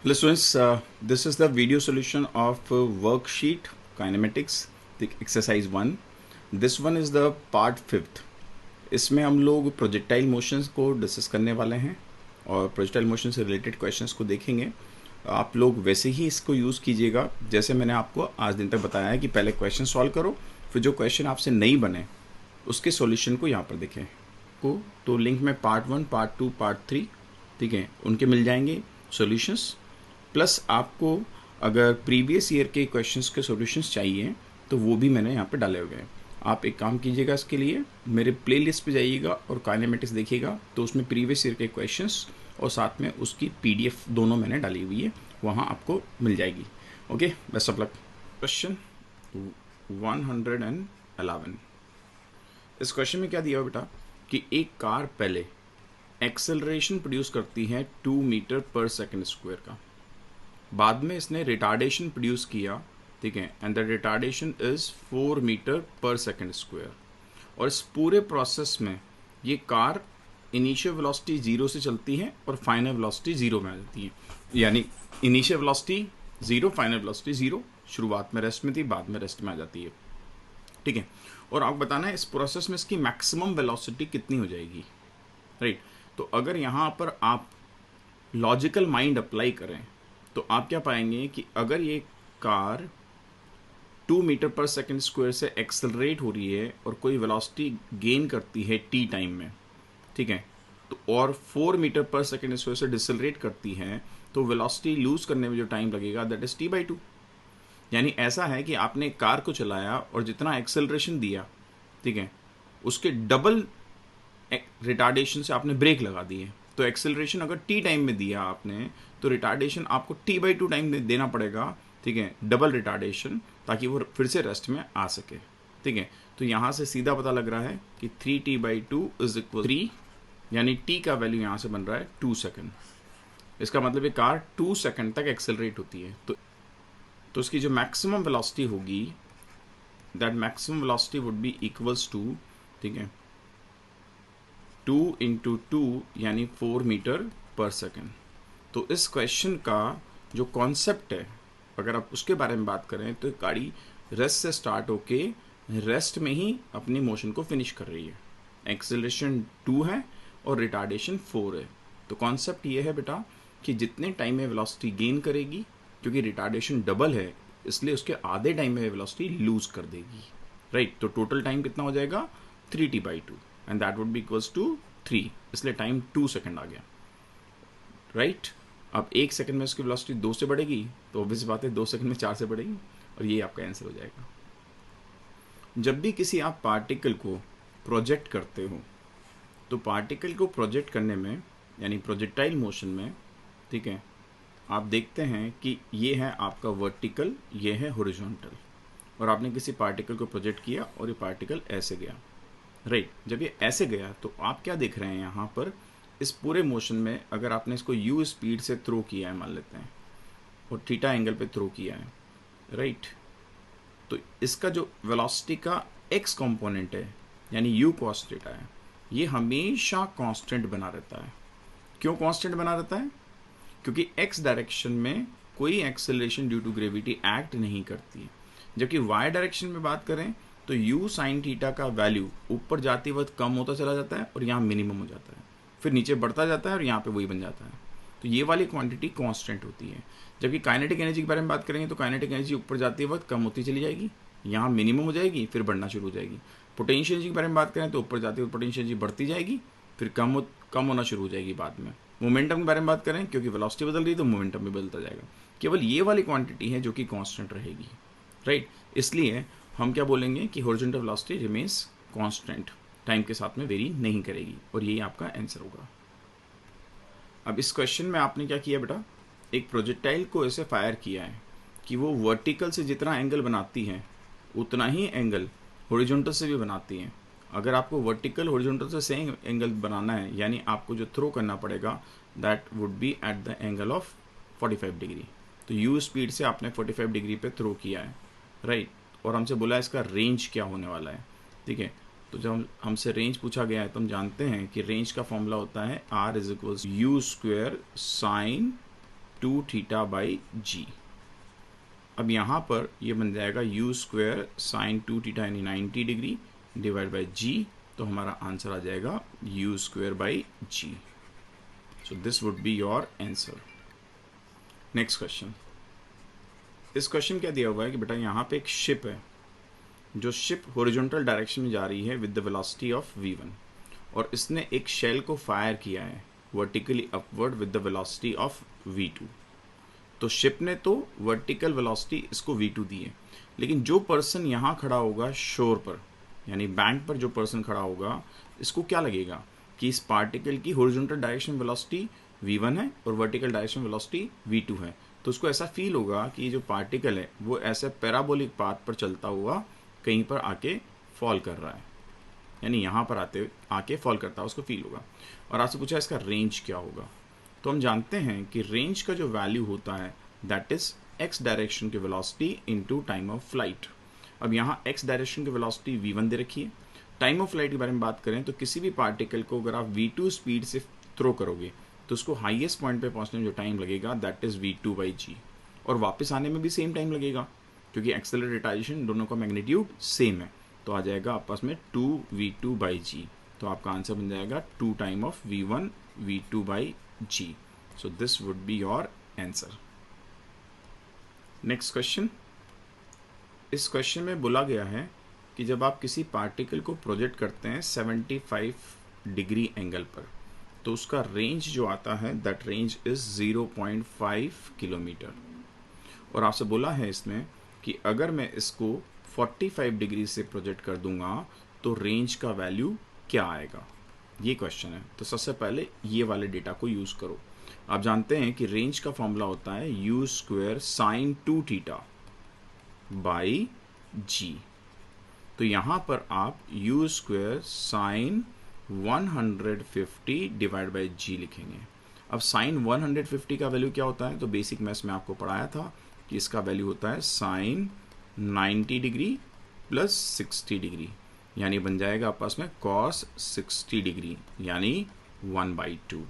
Hello students, this is the video solution of worksheet kinematics, the exercise 1. This one is the part 5th. इसमें हम लोग projectile motions को discuss करने वाले हैं और प्रोजेक्टाइल मोशन से रिलेटेड क्वेश्चंस को देखेंगे। आप लोग वैसे ही इसको यूज़ कीजिएगा जैसे मैंने आपको आज दिन तक बताया है कि पहले क्वेश्चन सॉल्व करो, फिर जो क्वेश्चन आपसे नहीं बने उसके सॉल्यूशन को यहाँ पर देखें को। तो लिंक में पार्ट 1, पार्ट 2, पार्ट 3 ठीक है, उनके मिल जाएंगे सॉल्यूशंस। प्लस आपको अगर प्रीवियस ईयर के क्वेश्चंस के सॉल्यूशंस चाहिए तो वो भी मैंने यहाँ पे डाले हुए हैं। आप एक काम कीजिएगा, इसके लिए मेरे प्लेलिस्ट पे जाइएगा और काइनेमेटिक्स देखिएगा, तो उसमें प्रीवियस ईयर के क्वेश्चंस और साथ में उसकी पीडीएफ दोनों मैंने डाली हुई है, वहाँ आपको मिल जाएगी। Okay, best of luck. Question 111। इस क्वेश्चन में क्या दिया हुआ बेटा कि एक कार पहले एक्सेलरेशन प्रोड्यूस करती है 2 मीटर पर सेकेंड स्क्वायर का, बाद में इसने रिटार्डेशन प्रोड्यूस किया, ठीक है, and the retardation is 4 metre per second square. और इस पूरे प्रोसेस में ये कार इनिशियल वेलोसिटी 0 से चलती है और फाइनल वेलोसिटी 0 में आ जाती है। यानी इनिशियल वेलोसिटी 0, फाइनल वेलोसिटी 0, शुरुआत में रेस्ट में थी, बाद में रेस्ट में आ जाती है, ठीक है। और आपको बताना है इस प्रोसेस में इसकी मैक्सिमम वेलोसिटी कितनी हो जाएगी, राइट। तो अगर यहाँ पर आप लॉजिकल माइंड अप्लाई करें तो आप क्या पाएंगे कि अगर ये car 2 metre per second square से एक्सेलरेट हो रही है और कोई वेलोसिटी गेन करती है टी टाइम में, ठीक है, तो और 4 मीटर पर सेकेंड स्क्वायर से डिसलरेट करती है, तो वेलोसिटी लूज करने में जो टाइम लगेगा दैट इज t/2। यानी ऐसा है कि आपने कार को चलाया और जितना एक्सेलरेशन दिया, ठीक है, उसके डबल रिटार्डेशन से आपने ब्रेक लगा दी है। तो एक्सेलरेशन अगर टी टाइम में दिया आपने तो रिटार्डेशन आपको t/2 टाइम देना पड़ेगा, ठीक है, डबल रिटार्डेशन, ताकि वो फिर से रेस्ट में आ सके, ठीक है। तो यहाँ से सीधा पता लग रहा है कि 3t/2 इज इक्वल 3, यानी t का वैल्यू यहाँ से बन रहा है 2 सेकेंड। इसका मतलब ये कार 2 सेकेंड तक एक्सेलरेट होती है, तो इसकी जो मैक्सिमम वेलोसिटी होगी, that maximum velocity would be equals to, ठीक है, 2 × 2 यानी 4 मीटर पर सेकेंड। तो इस क्वेश्चन का जो कॉन्सेप्ट है, अगर आप उसके बारे में बात करें तो गाड़ी रेस्ट से स्टार्ट होके रेस्ट में ही अपनी मोशन को फिनिश कर रही है। एक्सेलरेशन 2 है और रिटार्डेशन 4 है। तो कॉन्सेप्ट ये है बेटा कि जितने टाइम में वेलोसिटी गेन करेगी, क्योंकि रिटार्डेशन डबल है इसलिए उसके आधे टाइम में वेलोसिटी लूज कर देगी, राइट। तो टोटल टाइम कितना हो जाएगा 3t/2 and that would be equals to 3, इसलिए टाइम 2 सेकेंड आ गया, राइट। अब 1 सेकंड में उसकी वेलोसिटी 2 से बढ़ेगी तो ऑब्वियस बात है 2 सेकंड में 4 से बढ़ेगी, और ये आपका आंसर हो जाएगा। जब भी किसी आप पार्टिकल को प्रोजेक्ट करते हो तो पार्टिकल को प्रोजेक्ट करने में यानी प्रोजेक्टाइल मोशन में, ठीक है, आप देखते हैं कि ये है आपका वर्टिकल, ये है हॉरिजॉन्टल, और आपने किसी पार्टिकल को प्रोजेक्ट किया और ये पार्टिकल ऐसे गया, राइट। जब ये ऐसे गया तो आप क्या देख रहे हैं यहाँ पर, इस पूरे मोशन में अगर आपने इसको u स्पीड से थ्रो किया है मान लेते हैं और थीटा एंगल पे थ्रो किया है, राइट, तो इसका जो वेलोसिटी का x कंपोनेंट है यानी u cos थीटा है, ये हमेशा कांस्टेंट बना रहता है। क्यों कांस्टेंट बना रहता है? क्योंकि x डायरेक्शन में कोई acceleration due to gravity act नहीं करती है, जबकि y डायरेक्शन में बात करें तो u sin थीटा का वैल्यू ऊपर जाते वक्त कम होता चला जाता है और यहाँ मिनिमम हो जाता है, फिर नीचे बढ़ता जाता है और यहाँ पे वही बन जाता है। तो ये वाली क्वांटिटी कांस्टेंट होती है। जबकि काइनेटिक एनर्जी के बारे में बात करेंगे तो काइनेटिक एनर्जी ऊपर जाते वक्त कम होती चली जाएगी, यहाँ मिनिमम हो जाएगी, फिर बढ़ना शुरू हो जाएगी। पोटेंशियल एनर्जी के बारे में बात करें तो ऊपर जाते वक्त पोटेंशियल एनर्जी बढ़ती जाएगी, फिर कम होना शुरू हो जाएगी बाद में। मोमेंटम के बारे में बात करें, क्योंकि वेलोसिटी बदल रही है तो मोमेंटम भी बदलता जाएगा। केवल ये वाली क्वांटिटी है जो कि कांस्टेंट रहेगी, राइट। इसलिए हम क्या बोलेंगे कि horizontal velocity remains constant, time के साथ में वेरी नहीं करेगी, और यही आपका आंसर होगा। अब इस क्वेश्चन में आपने क्या किया बेटा, एक प्रोजेक्टाइल को ऐसे फायर किया है कि वो वर्टिकल से जितना एंगल बनाती है उतना ही एंगल हॉरिजॉन्टल से भी बनाती है। अगर आपको वर्टिकल हॉरिजॉन्टल से सेम एंगल बनाना है, यानी आपको जो थ्रो करना पड़ेगा that would B at the angle of 45 degree. तो u स्पीड से आपने 45 डिग्री पे थ्रो किया है, राइट, और हमसे बोला इसका रेंज क्या होने वाला है, ठीक है। तो जब हमसे रेंज पूछा गया है तो हम जानते हैं कि रेंज का फॉर्मूला होता है r = u² sin 2 theta by जी। अब यहाँ पर ये बन जाएगा u स्क्वायर साइन 2 थीटा यानी 90 डिग्री डिवाइड बाई जी, तो हमारा आंसर आ जाएगा u square by g. So this would be your answer. Next question. इस क्वेश्चन क्या दिया हुआ है कि बेटा यहाँ पे एक शिप है, जो शिप हॉरिजॉन्टल डायरेक्शन में जा रही है with the velocity of v1, और इसने एक शेल को फायर किया है vertically upward with the velocity of v2। तो शिप ने तो वर्टिकल वेलोसिटी इसको v2 दी है, लेकिन जो पर्सन यहाँ खड़ा होगा शोर पर, यानी बैंक पर जो पर्सन खड़ा होगा, इसको क्या लगेगा कि इस पार्टिकल की हॉरिजॉन्टल डायरेक्शन वेलोसिटी v1 है और वर्टिकल डायरेक्शन वेलोसिटी v2 है। तो उसको ऐसा फील होगा कि जो पार्टिकल है वो ऐसे पैराबोलिक पाथ पर चलता हुआ कहीं पर आके फॉल कर रहा है, यानी यहाँ पर आके फॉल करता है, उसको फील होगा। और आपसे पूछा इसका रेंज क्या होगा, तो हम जानते हैं कि रेंज का जो वैल्यू होता है दैट इज एक्स डायरेक्शन की velocity into time of flight. अब यहाँ एक्स डायरेक्शन की वेलोसिटी v1 दे रखी है। टाइम ऑफ फ्लाइट के बारे में बात करें तो किसी भी पार्टिकल को अगर आप v2 स्पीड से थ्रो करोगे तो उसको हाईएस्ट पॉइंट पे पहुंचने में जो टाइम लगेगा दैट इज v2 बाई जी, और वापस आने में भी सेम टाइम लगेगा क्योंकि एक्सेलरेटाइजेशन दोनों का मैग्नीट्यूड सेम है। तो आ जाएगा आपस में 2v2 बाई जी। तो आपका आंसर बन जाएगा 2 time of v1 v2 by g. So this would be your answer. Next question. इस क्वेश्चन में बोला गया है कि जब आप किसी पार्टिकल को प्रोजेक्ट करते हैं 75 डिग्री एंगल पर, तो उसका रेंज जो आता है दैट रेंज इज 0.5 किलोमीटर। और आपसे बोला है इसमें कि अगर मैं इसको 45 डिग्री से प्रोजेक्ट कर दूंगा तो रेंज का वैल्यू क्या आएगा, ये क्वेश्चन है। तो सबसे पहले ये वाले डेटा को यूज़ करो। आप जानते हैं कि रेंज का फॉर्मूला होता है u square sine 2 theta by g. तो यहाँ पर आप u square sine 150 divide by g लिखेंगे। अब साइन 150 का वैल्यू क्या होता है, तो बेसिक मैथ्स में आपको पढ़ाया था कि इसका वैल्यू होता है साइन 90 डिग्री प्लस 60 डिग्री, यानी बन जाएगा आपस में कॉस 60 डिग्री यानी 1/2।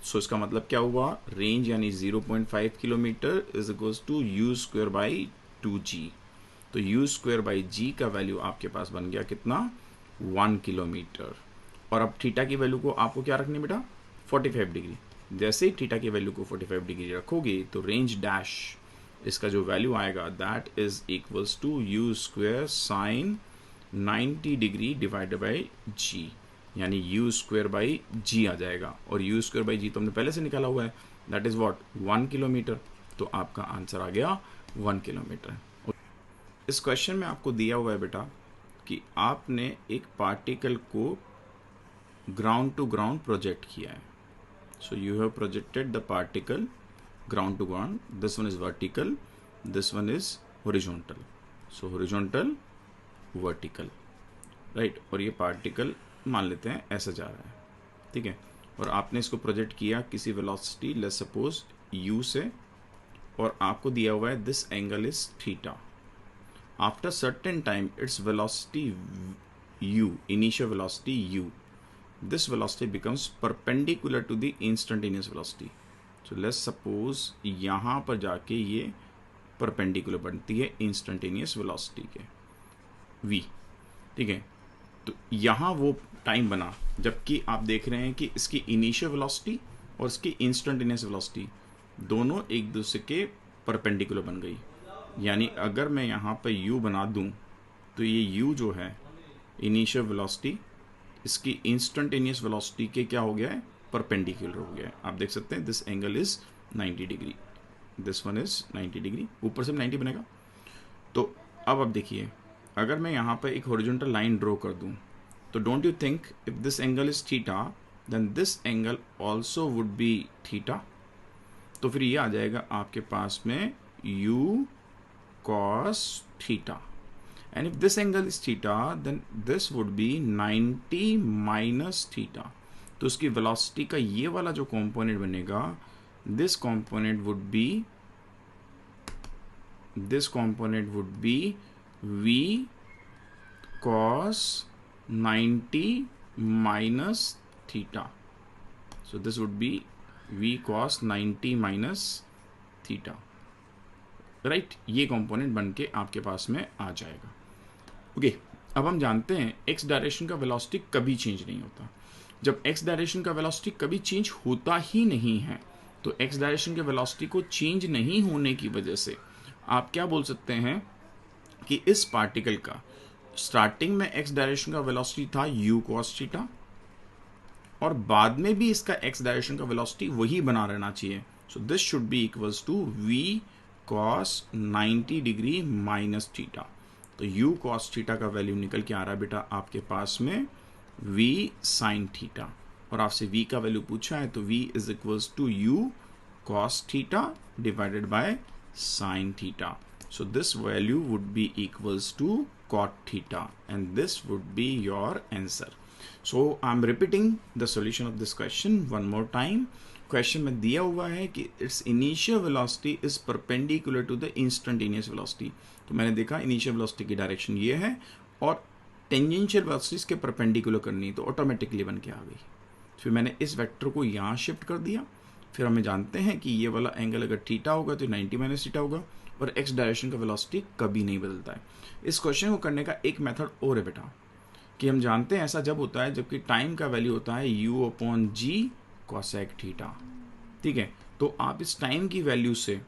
सो इसका मतलब क्या हुआ, रेंज यानी 0.5 kilometre is equals to u square by 2g। तो यू स्क्वायर बाई जी का वैल्यू आपके पास बन गया कितना, 1 किलोमीटर। और अब थीटा की वैल्यू को आपको क्या रखनी बेटा, 45 डिग्री। जैसे ही थीटा की वैल्यू को 45 डिग्री रखोगे तो रेंज डैश इसका जो वैल्यू आएगा that is equals to u square sine 90 degree divided by g, यानी यू स्क्वायर बाई जी आ जाएगा। और यू स्क्वायर बाई जी तो हमने पहले से निकाला हुआ है, दैट इज व्हाट 1 किलोमीटर। तो आपका आंसर आ गया 1 किलोमीटर। इस क्वेश्चन में आपको दिया हुआ है बेटा कि आपने एक पार्टिकल को ग्राउंड टू ग्राउंड प्रोजेक्ट किया है। So you have projected the particle ground to ground. This one is vertical, this one is horizontal. So horizontal, vertical, right? और ये पार्टिकल मान लेते हैं ऐसा जा रहा है, ठीक है। और आपने इसको प्रोजेक्ट किया किसी वेलोसिटी लेट्स सपोज u से, और आपको दिया हुआ है this angle is theta. After certain time its velocity u, initial velocity u, this velocity becomes perpendicular to the instantaneous velocity. So let's suppose यहाँ पर जाके ये परपेंडिकुलर बनती है इंस्टेंटेनियस वेलोसिटी के v, ठीक है। तो यहाँ वो टाइम बना जबकि आप देख रहे हैं कि इसकी इनिशियल वेलोसिटी और इसकी इंस्टेंटेनियस वेलोसिटी दोनों एक दूसरे के परपेंडिकुलर बन गई। यानी अगर मैं यहाँ पर u बना दूँ तो ये u जो है इनिशियल वेलोसिटी इसकी इंस्टेंटेनियस वेलोसिटी के क्या हो गया है, परपेंडिकुलर हो गया है। आप देख सकते हैं this angle is 90 degree, this one is 90 degree, ऊपर से 90 बनेगा। तो अब आप देखिए अगर मैं यहाँ पर एक हॉरिजॉन्टल लाइन ड्रॉ कर दूँ तो don't you think if this angle is theta then this angle also would be theta. तो फिर ये आ जाएगा आपके पास में u cos theta, and if this angle is theta then this would be 90 minus theta. तो उसकी वेलोसिटी का ये वाला जो कंपोनेंट बनेगा this component would be v cos 90 minus theta. So this would be v cos 90 minus theta, right. ये component बन के आपके पास में आ जाएगा। ओके, अब हम जानते हैं एक्स डायरेक्शन का वेलोसिटी कभी चेंज नहीं होता। जब एक्स डायरेक्शन का वेलोसिटी कभी चेंज होता ही नहीं है, तो एक्स डायरेक्शन के वेलोसिटी को चेंज नहीं होने की वजह से आप क्या बोल सकते हैं कि इस पार्टिकल का स्टार्टिंग में एक्स डायरेक्शन का वेलोसिटी था u cos थीटा, और बाद में भी इसका एक्स डायरेक्शन का वेलोसिटी वही बना रहना चाहिए। So this should be equals to v cos 90 degree minus theta. तो u cos थीटा का वैल्यू निकल के आ रहा है बेटा आपके पास में v sin थीटा, और आपसे v का वैल्यू पूछा है तो v is equals to u cos theta divided by sin theta. So this value would be equals to cot theta, and this would be your answer. So I'm repeating the solution of this question one more time. Question में दिया हुआ है कि its initial velocity is perpendicular to the instantaneous velocity. तो मैंने देखा initial velocity की direction ये है और tangential velocity के परपेंडिकुलर करनी, तो ऑटोमेटिकली बन के आ गई। फिर मैंने इस वेक्टर को यहाँ शिफ्ट कर दिया। फिर हमें जानते हैं कि ये वाला एंगल अगर थीटा होगा तो 90 माइनस थीटा होगा, और एक्स डायरेक्शन का वेलोसिटी कभी नहीं बदलता है। इस क्वेश्चन को करने का एक मेथड और है बेटा, कि हम जानते हैं ऐसा जब होता है जबकि टाइम का वैल्यू होता है u अपॉन जी कॉसेक थीटा। ठीक है, तो आप इस टाइम की वैल्यू से,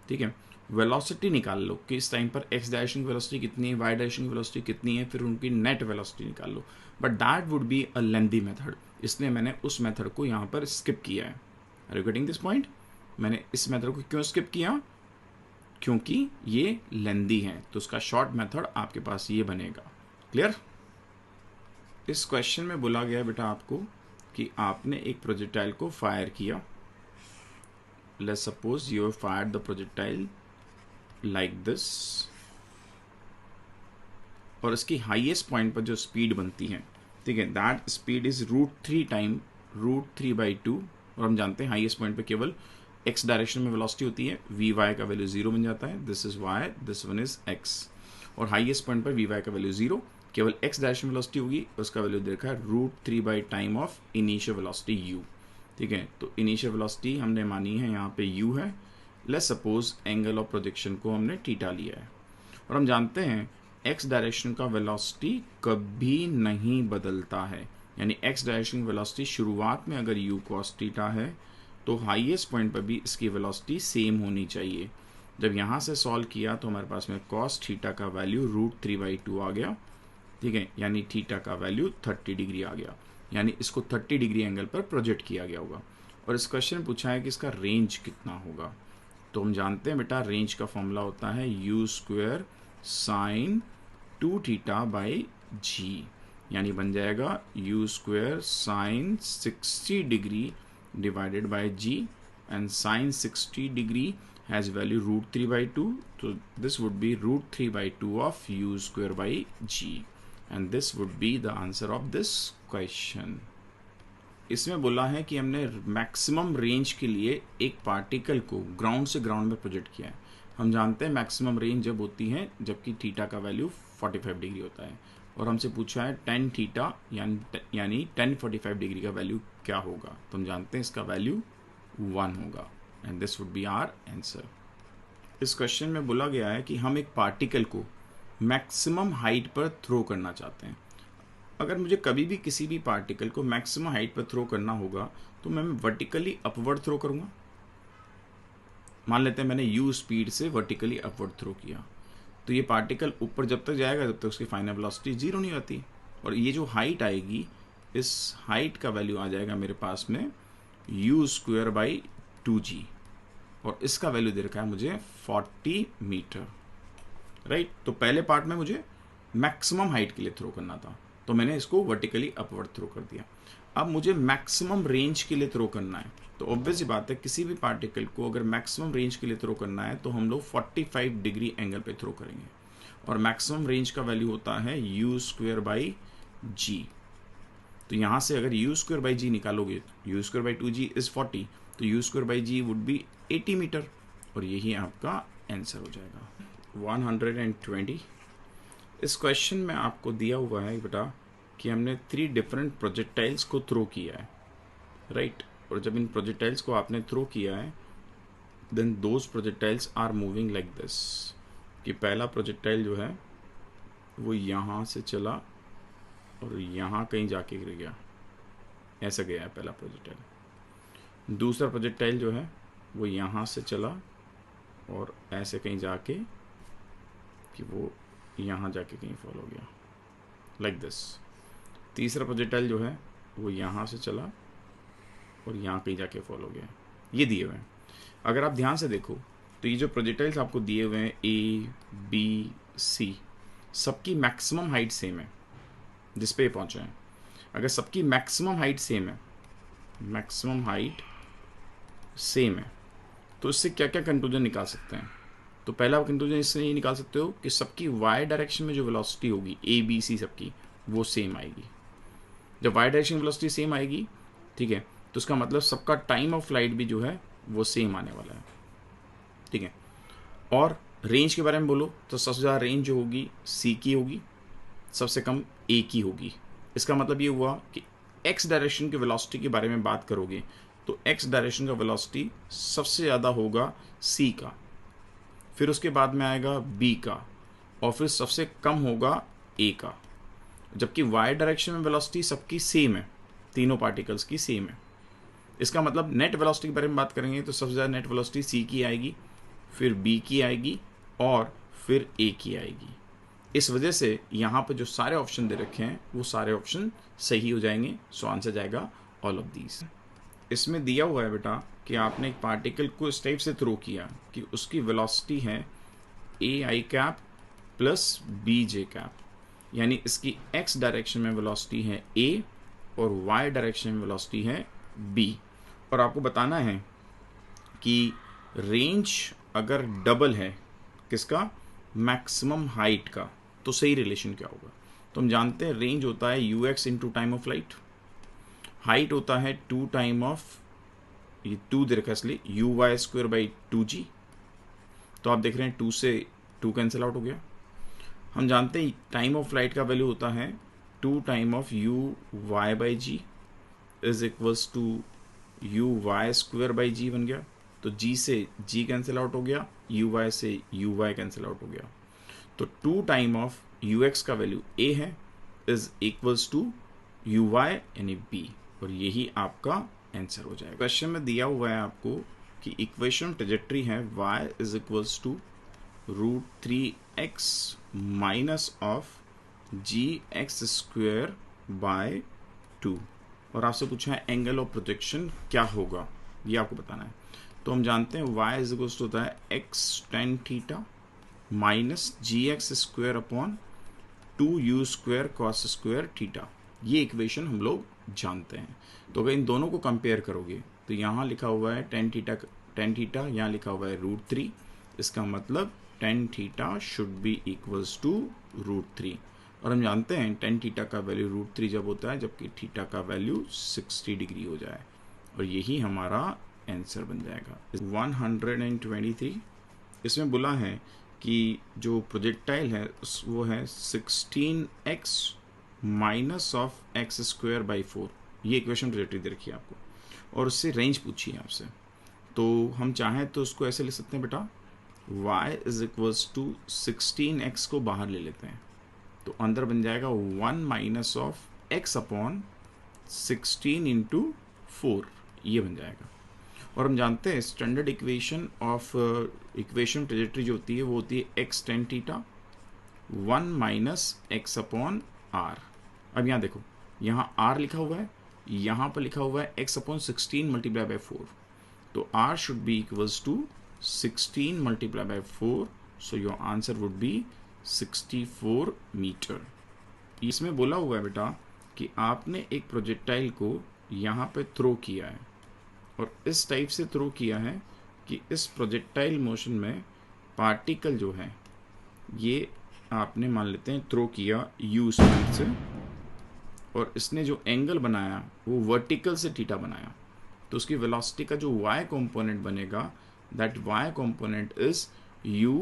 ठीक है, वेलोसिटी निकाल लो कि इस टाइम पर एक्स डायरेक्शन की वेलोसिटी कितनी है, वाई डायरेक्शन की वेलोसिटी कितनी है, फिर उनकी नेट वेलोसिटी निकाल लो। But that would be a lengthy method, इसलिए मैंने उस मेथड को यहाँ पर स्किप किया है। Are you getting this point? मैंने इस मेथड को क्यों स्किप किया? क्योंकि ये लेंदी है, तो उसका शॉर्ट मेथड आपके पास ये बनेगा। क्लियर? इस क्वेश्चन में बोला गया बेटा आपको कि आपने एक प्रोजेक्टाइल को फायर किया। Let's suppose you have fired the projectile like this, और इसकी हाईएस्ट पॉइंट पर जो स्पीड बनती है, ठीक है, दैट स्पीड इज √3 टाइम √3/2, और हम जानते हैं हाईएस्ट पॉइंट पे केवल एक्स डायरेक्शन में वेलोसिटी होती है, वी वाई का वैल्यू 0 बन जाता है, this is y, this one is x, और हाईएस्ट पॉइंट पर वी वाई का वैल्यू 0, केवल एक्स डायरेक्शन वेलोसिटी होगी, उसका वैल्यू देखा है √3 by time of initial velocity u। ठीक है, तो इनिशियल वेलोसिटी हमने मानी है यहाँ पे u है। Let's suppose angle of projection को हमने थीटा लिया है, और हम जानते हैं एक्स डायरेक्शन का वेलोसिटी कभी नहीं बदलता है, यानी एक्स डायरेक्शन वेलोसिटी शुरुआत में अगर u cos थीटा है तो हाईएस्ट पॉइंट पर भी इसकी वेलोसिटी सेम होनी चाहिए। जब यहाँ से सॉल्व किया तो हमारे पास में cos थीटा का वैल्यू √3/2 आ गया। ठीक है, यानी थीटा का वैल्यू 30 डिग्री आ गया, यानी इसको 30 डिग्री एंगल पर प्रोजेक्ट किया गया होगा। और इस क्वेश्चन में पूछा है कि इसका रेंज कितना होगा, तो हम जानते हैं बेटा रेंज का फॉर्मूला होता है u² sin 2 theta by g, यानी बन जाएगा u² sin 60 degree divided by g, and sin 60 degree has value √3/2, so this would be √3/2 of u² by g, and this would be the answer of this question. इसमें बोला है कि हमने maximum range के लिए एक पार्टिकल को ground से ग्राउंड में प्रोजेक्ट किया है। हम जानते हैं मैक्सिमम रेंज जब होती है जबकि थीटा का वैल्यू 45 डिग्री होता है, और हमसे पूछा है tan थीटा यानी tan 45 डिग्री का वैल्यू क्या होगा, तो हम जानते हैं इसका वैल्यू 1 होगा, and this would be our answer. इस क्वेश्चन में बोला गया है कि हम एक पार्टिकल को मैक्सिमम हाइट पर थ्रो करना चाहते हैं। अगर मुझे कभी भी किसी भी पार्टिकल को मैक्सिमम हाइट पर थ्रो करना होगा तो मैं वर्टिकली अपवर्ड थ्रो करूँगा। मान लेते हैं मैंने u स्पीड से वर्टिकली अपवर्ड थ्रो किया, तो ये पार्टिकल ऊपर जब तक जाएगा जब तक उसकी फाइनल वेलोसिटी 0 नहीं आती, और ये जो हाइट आएगी इस हाइट का वैल्यू आ जाएगा मेरे पास में u² बाई 2g, और इसका वैल्यू दे रखा है मुझे 40 मीटर, राइट। तो पहले पार्ट में मुझे मैक्सिमम हाइट के लिए थ्रो करना था, तो मैंने इसको वर्टिकली अपवर्ड थ्रो कर दिया। अब मुझे मैक्सिमम रेंज के लिए थ्रो करना है, तो ऑब्वियस ही बात है किसी भी पार्टिकल को अगर मैक्सिमम रेंज के लिए थ्रो करना है तो हम लोग 45 डिग्री एंगल पे थ्रो करेंगे, और मैक्सिमम रेंज का वैल्यू होता है u² बाई जी। तो यहाँ से अगर u² बाई जी निकालोगे, u² बाई 2g इज 40, तो u² by g would be 80 metre, और यही आपका आंसर हो जाएगा 120। इस क्वेश्चन में आपको दिया हुआ है बेटा कि हमने 3 डिफरेंट प्रोजेक्टाइल्स को थ्रो किया है, राइट। और जब इन प्रोजेक्टाइल्स को आपने थ्रो किया है then those projectiles are moving like this, कि पहला प्रोजेक्टाइल जो है वो यहाँ से चला और यहाँ कहीं जाके गिर गया, ऐसा गया है पहला प्रोजेक्टाइल। दूसरा प्रोजेक्टाइल जो है वो यहाँ से चला और ऐसे कहीं जाके कि वो यहाँ जाके कहीं फॉल हो गया, लाइक दिस। तीसरा प्रोजेक्टाइल जो है वो यहाँ से चला और यहाँ कहीं जाके फॉल हो गया। ये दिए हुए हैं। अगर आप ध्यान से देखो तो ये जो प्रोजेक्टाइल्स आपको दिए हुए हैं ए बी सी, सबकी मैक्सिमम हाइट सेम है जिस पे पहुँचे हैं। अगर सबकी मैक्सिमम हाइट सेम है, मैक्सिमम हाइट सेम है, तो इससे क्या क्या कंक्लूजन निकाल सकते हैं? तो पहला कंक्लूजन इससे ये निकाल सकते हो कि सबकी वाई डायरेक्शन में जो वेलोसिटी होगी ए बी सी सबकी, वो सेम आएगी। जब वाई डायरेक्शन वेलोसिटी सेम आएगी, ठीक है, तो उसका मतलब सबका टाइम ऑफ फ्लाइट भी जो है वो सेम आने वाला है, ठीक है। और रेंज के बारे में बोलो तो सबसे ज़्यादा रेंज जो होगी सी की होगी, सबसे कम ए की होगी। इसका मतलब ये हुआ कि एक्स डायरेक्शन की वेलोसिटी के बारे में बात करोगे तो एक्स डायरेक्शन का वेलोसिटी सबसे ज़्यादा होगा सी का, फिर उसके बाद में आएगा बी का, और फिर सबसे कम होगा ए का। जबकि वाई डायरेक्शन में वेलोसिटी सबकी सेम है, तीनों पार्टिकल्स की सेम है। इसका मतलब नेट वेलोसिटी के बारे में बात करेंगे तो सबसे ज़्यादा नेट वेलोसिटी सी की आएगी, फिर बी की आएगी और फिर ए की आएगी। इस वजह से यहाँ पर जो सारे ऑप्शन दे रखे हैं वो सारे ऑप्शन सही हो जाएंगे। सो आंसर जाएगा ऑल ऑफ दीज। इसमें दिया हुआ है बेटा कि आपने एक पार्टिकल को इस टाइप से थ्रो किया कि उसकी वेलोसिटी है a i cap plus b j cap, यानी इसकी एक्स डायरेक्शन में वेलोसिटी है ए और वाई डायरेक्शन में वेलोसिटी है बी। और आपको बताना है कि रेंज अगर डबल है किसका, मैक्सिमम हाइट का, तो सही रिलेशन क्या होगा? तो हम जानते हैं रेंज होता है you x into time of light, height होता है 2 टाइम ऑफ, ये 2 दे रखा है इसलिए you y square by 2g। तो आप देख रहे हैं 2 से 2 कैंसिल आउट हो गया। हम जानते हैं टाइम ऑफ लाइट का वैल्यू होता है 2 time of u y by g is equals to u y square by g बन गया। तो g से g कैंसिल आउट हो गया, यू वाई से यू वाई कैंसिल आउट हो गया। तो 2 टाइम ऑफ यू एक्स का वैल्यू a है is equals to u y यानी b, और यही आपका आंसर हो जाएगा। क्वेश्चन में दिया हुआ है आपको कि इक्वेशन ट्रेजेक्ट्री है y is equals to √3x minus of g x square by 2, और आपसे पूछा है एंगल ऑफ प्रोजेक्शन क्या होगा, ये आपको बताना है। तो हम जानते हैं y इज इक्वल्स टू होता है x tan theta minus g x square upon 2u square cos square theta. ये इक्वेशन हम लोग जानते हैं। तो अगर इन दोनों को कंपेयर करोगे तो यहाँ लिखा हुआ है tan थीटा, यहाँ लिखा हुआ है √3, इसका मतलब tan theta should be equals to √3, और हम जानते हैं tan थीटा का वैल्यू √3 जब होता है जबकि थीटा का वैल्यू 60 डिग्री हो जाए, और यही हमारा आंसर बन जाएगा 123। इसमें बोला है कि जो प्रोजेक्टाइल है वो है 16x minus of x square by 4। ये इक्वेशन प्रोजेक्टिव दे रखी है आपको, और उससे रेंज पूछी है आपसे। तो हम चाहें तो उसको ऐसे लिख सकते हैं बेटा, y is equals to 16x को बाहर ले लेते हैं तो अंदर बन जाएगा 1 minus of x upon 16 into 4, ये बन जाएगा। और हम जानते हैं standard equation of equation trajectory जो होती है वो होती है x tan theta 1 minus x upon r। अब यहाँ देखो, यहाँ r लिखा हुआ है, यहाँ पर लिखा हुआ है x अपॉन 16 मल्टीप्लाई बाई 4, तो r should be equals to 16 multiply by 4, so your answer would be 64 metre. इसमें बोला हुआ है बेटा कि आपने एक प्रोजेक्टाइल को यहाँ पे थ्रो किया है, और इस टाइप से थ्रो किया है कि इस प्रोजेक्टाइल मोशन में पार्टिकल जो है ये आपने मान लेते हैं थ्रो किया u स्पीड से, और इसने जो एंगल बनाया वो वर्टिकल से थीटा बनाया, तो उसकी वेलोसिटी का जो y कंपोनेंट बनेगा that y component is u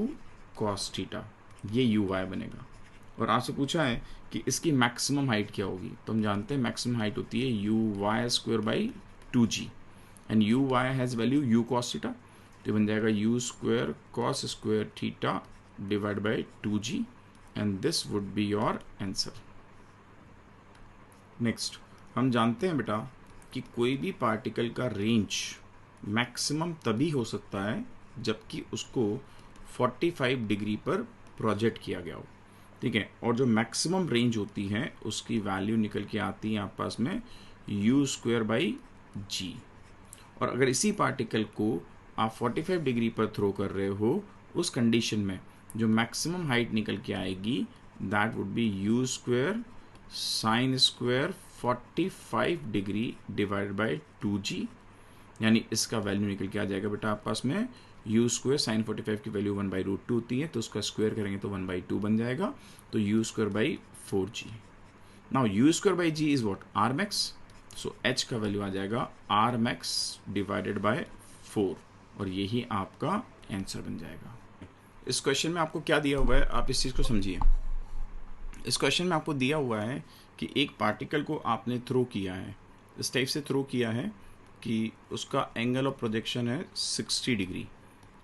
cos theta, ये uy बनेगा। और आपसे पूछा है कि इसकी मैक्सिमम हाइट क्या होगी, तो हम जानते हैं मैक्सिमम हाइट होती है u y square by 2g, and u y has value u cos theta, तो बन जाएगा u square cos square theta divide by 2g and this would be your answer. Next, हम जानते हैं बेटा कि कोई भी पार्टिकल का रेंज मैक्सिमम तभी हो सकता है जबकि उसको 45 डिग्री पर प्रोजेक्ट किया गया हो, ठीक है। और जो मैक्सिमम रेंज होती है उसकी वैल्यू निकल के आती है आप पास में u स्क्वायर बाई जी। और अगर इसी पार्टिकल को आप 45 डिग्री पर थ्रो कर रहे हो, उस कंडीशन में जो मैक्सिमम हाइट निकल के आएगी that would B u square sine square 45 degree divide by 2g, यानी इसका वैल्यू निकल के आ जाएगा बेटा आप पास में u स्क्वायर साइन 45 की वैल्यू 1/√2 होती है, तो उसका स्क्वायर करेंगे तो 1/2 बन जाएगा, तो u square by 4g। Now u square by g is what R max, so h का वैल्यू आ जाएगा आर मैक्स डिवाइडेड बाय 4 और यही आपका आंसर बन जाएगा। इस क्वेश्चन में आपको क्या दिया हुआ है, आप इस चीज़ को समझिए। इस क्वेश्चन में आपको दिया हुआ है कि एक पार्टिकल को आपने थ्रो किया है, इस टाइप से थ्रो किया है कि उसका एंगल ऑफ प्रोजेक्शन है 60 डिग्री,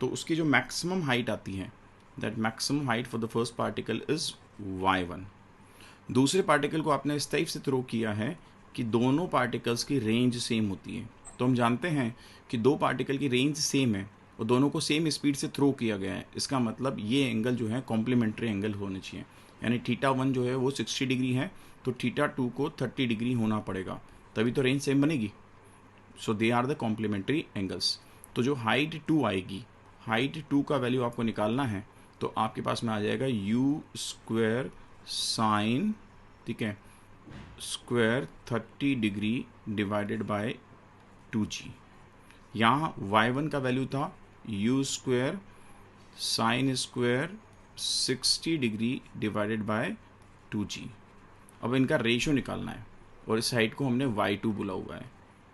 तो उसकी जो मैक्सिमम हाइट आती है that maximum height for the first particle is y1। दूसरे पार्टिकल को आपने इस टाइप से थ्रो किया है कि दोनों पार्टिकल्स की रेंज सेम होती है। तो हम जानते हैं कि दो पार्टिकल की रेंज सेम है और दोनों को सेम स्पीड से थ्रो किया गया है, इसका मतलब ये एंगल जो है कॉम्प्लीमेंट्री एंगल होने चाहिए, यानी θ1 जो है वो 60 डिग्री है तो θ2 को 30 डिग्री होना पड़ेगा, तभी तो रेंज सेम बनेगी। So they are the complementary angles. तो जो हाइट 2 आएगी, हाइट 2 का वैल्यू आपको निकालना है, तो आपके पास में आ जाएगा u स्क्वायर साइन, ठीक है, square 30 degree divided by 2g। यहाँ y1 का वैल्यू था u square sine square 60 degree divided by 2g। अब इनका रेशियो निकालना है और इस हाइट को हमने y2 बोला हुआ है,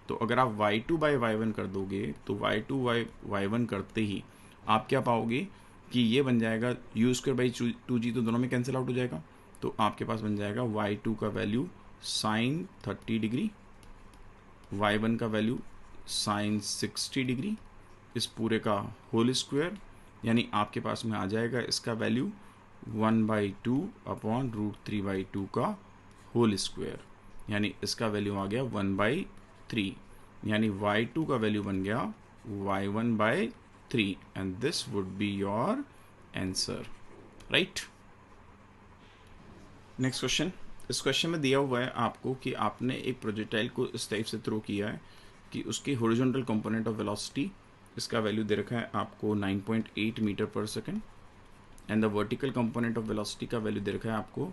तो अगर आप y2 बाई y1 कर दोगे तो y2 बाई y1 करते ही आप क्या पाओगे कि ये बन जाएगा u स्क्वायर बाई 2g, तो दोनों में कैंसिल आउट हो जाएगा, तो आपके पास बन जाएगा y2 का वैल्यू साइन 30 डिग्री, y1 का वैल्यू साइन 60 डिग्री, इस पूरे का होल स्क्वायर, यानी आपके पास में आ जाएगा इसका वैल्यू 1/2 अपॉन √3/2 का होल स्क्वायर, यानी इसका वैल्यू आ गया 1/3, यानी y2 का वैल्यू बन गया y1/3 and this would be your answer, right. Next question. इस क्वेश्चन में दिया हुआ है आपको कि आपने एक प्रोजेक्टाइल को इस टाइप से थ्रो किया है कि उसकी हॉरिजॉन्टल कंपोनेंट ऑफ वेलोसिटी, इसका वैल्यू दे रखा है आपको 9.8 metre per second and the vertical component of velocity का वैल्यू दे रखा है आपको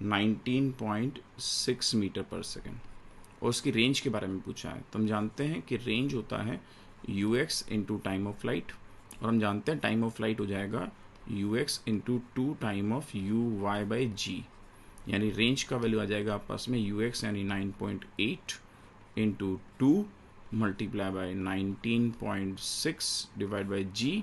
19.6 मीटर पर सेकेंड, और उसकी रेंज के बारे में पूछा है। तो हम जानते हैं कि रेंज होता है ux into time of flight, और हम जानते हैं टाइम ऑफ फ्लाइट हो जाएगा ux into 2 time of uy/g, यानी रेंज का वैल्यू आ जाएगा आप पास में ux यानी 9.8 into 2 multiply by 19.6 divide by g,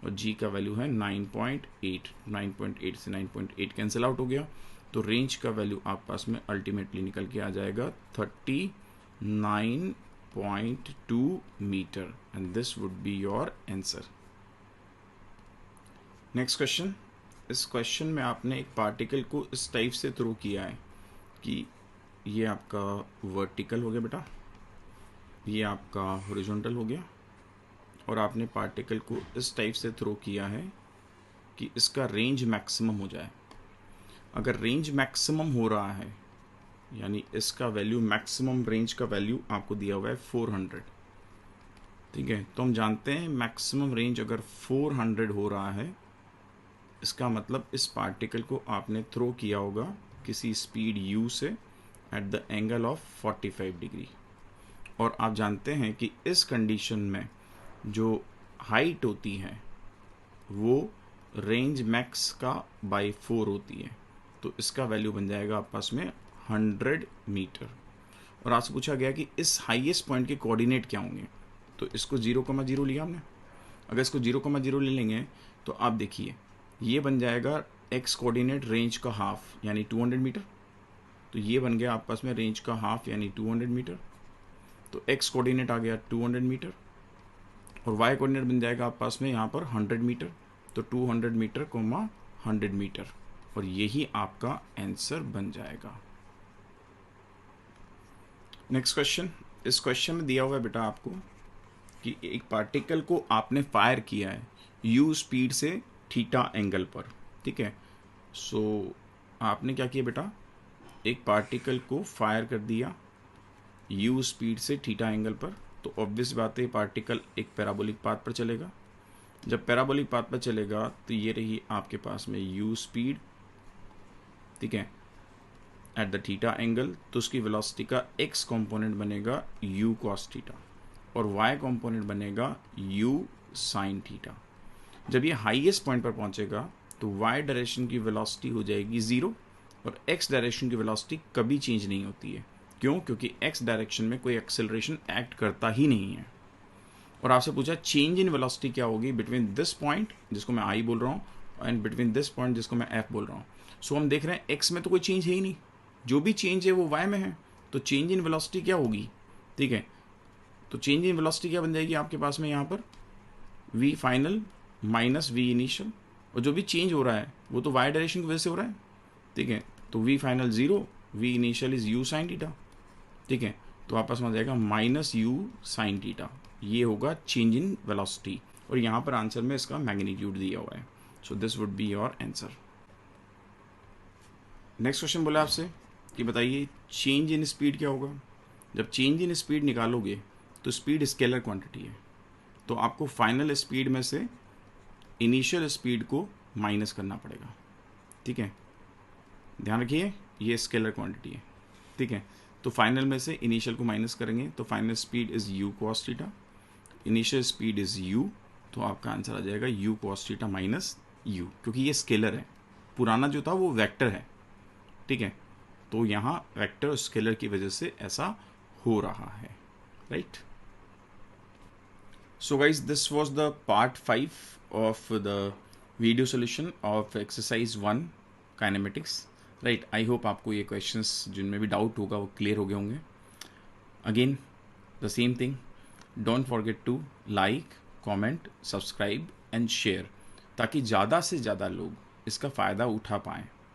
और g का वैल्यू है 9.8, 9.8 से 9.8 कैंसिल आउट हो गया, तो रेंज का वैल्यू आप पास में अल्टीमेटली निकल के आ जाएगा 39.2 metre and this would be your answer. Next question. इस क्वेश्चन में आपने एक पार्टिकल को इस टाइप से थ्रो किया है कि ये आपका वर्टिकल हो गया बेटा, ये आपका हॉरिजॉन्टल हो गया, और आपने पार्टिकल को इस टाइप से थ्रो किया है कि इसका रेंज मैक्सिमम हो जाए। अगर रेंज मैक्सिमम हो रहा है यानी इसका वैल्यू, मैक्सिमम रेंज का वैल्यू आपको दिया हुआ है 400, ठीक है, तो हम जानते हैं मैक्सिमम रेंज अगर 400 हो रहा है, इसका मतलब इस पार्टिकल को आपने थ्रो किया होगा किसी स्पीड u से at the angle of 45 degree, और आप जानते हैं कि इस कंडीशन में जो हाइट होती है वो रेंज मैक्स का बाई 4 होती है, तो इसका वैल्यू बन जाएगा आप पास में 100 मीटर। और आपसे पूछा गया कि इस हाईएस्ट पॉइंट के कोऑर्डिनेट क्या होंगे, तो इसको 0,0 लिया हमने। अगर इसको 0,0 ले लेंगे तो आप देखिए ये बन जाएगा एक्स कोऑर्डिनेट रेंज का हाफ यानी 200 मीटर, तो ये बन गया आप पास में रेंज का हाफ यानी 200 मीटर, तो एक्स कोऑर्डिनेट आ गया 200 मीटर, और वाई कोऑर्डिनेट बन जाएगा आप पास में यहाँ पर 100 मीटर, तो 200 मीटर कोमा 100 मीटर, और यही आपका आंसर बन जाएगा। नेक्स्ट क्वेश्चन, इस क्वेश्चन में दिया हुआ है बेटा आपको कि एक पार्टिकल को आपने फायर किया है u स्पीड से थीटा एंगल पर, ठीक है। सो आपने क्या किया बेटा, एक पार्टिकल को फायर कर दिया u स्पीड से थीटा एंगल पर, तो ऑब्वियस बात है पार्टिकल एक पैराबोलिक पाथ पर चलेगा। जब पैराबोलिक पाथ पर चलेगा तो ये रही आपके पास में u स्पीड, ठीक है, एट द थीटा एंगल, तो उसकी वेलोसिटी का x कंपोनेंट बनेगा u cos थीटा और y कंपोनेंट बनेगा u sin थीटा। जब ये हाईएस्ट पॉइंट पर पहुंचेगा तो y डायरेक्शन की वेलोसिटी हो जाएगी 0 और x डायरेक्शन की वेलोसिटी कभी चेंज नहीं होती है। क्यों? क्योंकि x डायरेक्शन में कोई एक्सेलरेशन एक्ट करता ही नहीं है। और आपसे पूछा चेंज इन वेलोसिटी क्या होगी बिटवीन दिस पॉइंट जिसको मैं i बोल रहा हूँ एंड बिटवीन दिस पॉइंट जिसको मैं f बोल रहा हूँ। सो हम देख रहे हैं x में तो कोई चेंज है ही नहीं, जो भी चेंज है वो y में है, तो चेंज इन वेलोसिटी क्या होगी, ठीक है। तो चेंज इन वेलोसिटी क्या बन जाएगी आपके पास में यहाँ पर v final minus v initial, और जो भी चेंज हो रहा है वो तो y डायरेक्शन की वजह से हो रहा है, ठीक है। तो v final 0, v initial is u sine theta, ठीक है। तो आपस में आ जाएगा माइनस u साइन थीटा, ये होगा चेंज इन वेलोसिटी, और यहाँ पर आंसर में इसका मैग्नीट्यूड दिया हुआ है। सो this would be your answer. Next question बोला आपसे कि बताइए चेंज इन स्पीड क्या होगा। जब चेंज इन स्पीड निकालोगे तो स्पीड स्केलर क्वांटिटी है, तो आपको फाइनल स्पीड में से इनिशियल स्पीड को माइनस करना पड़ेगा, ठीक है। ध्यान रखिए ये स्केलर क्वांटिटी है, ठीक है। तो फाइनल में से इनिशियल को माइनस करेंगे तो final speed is u cos theta, initial speed is u, तो आपका आंसर आ जाएगा u cos theta minus u, क्योंकि ये स्केलर है, पुराना जो था वो वेक्टर है, ठीक है। तो यहाँ वेक्टर और स्केलर की वजह से ऐसा हो रहा है, right. So guys this was the part 5 of the video solution of exercise 1 kinematics, right. I hope आपको ये क्वेश्चंस जिनमें भी डाउट होगा वो क्लियर हो गए होंगे। Again the same thing, don't forget to like, comment, subscribe and share, ताकि ज़्यादा से ज़्यादा लोग इसका फ़ायदा उठा पाएँ।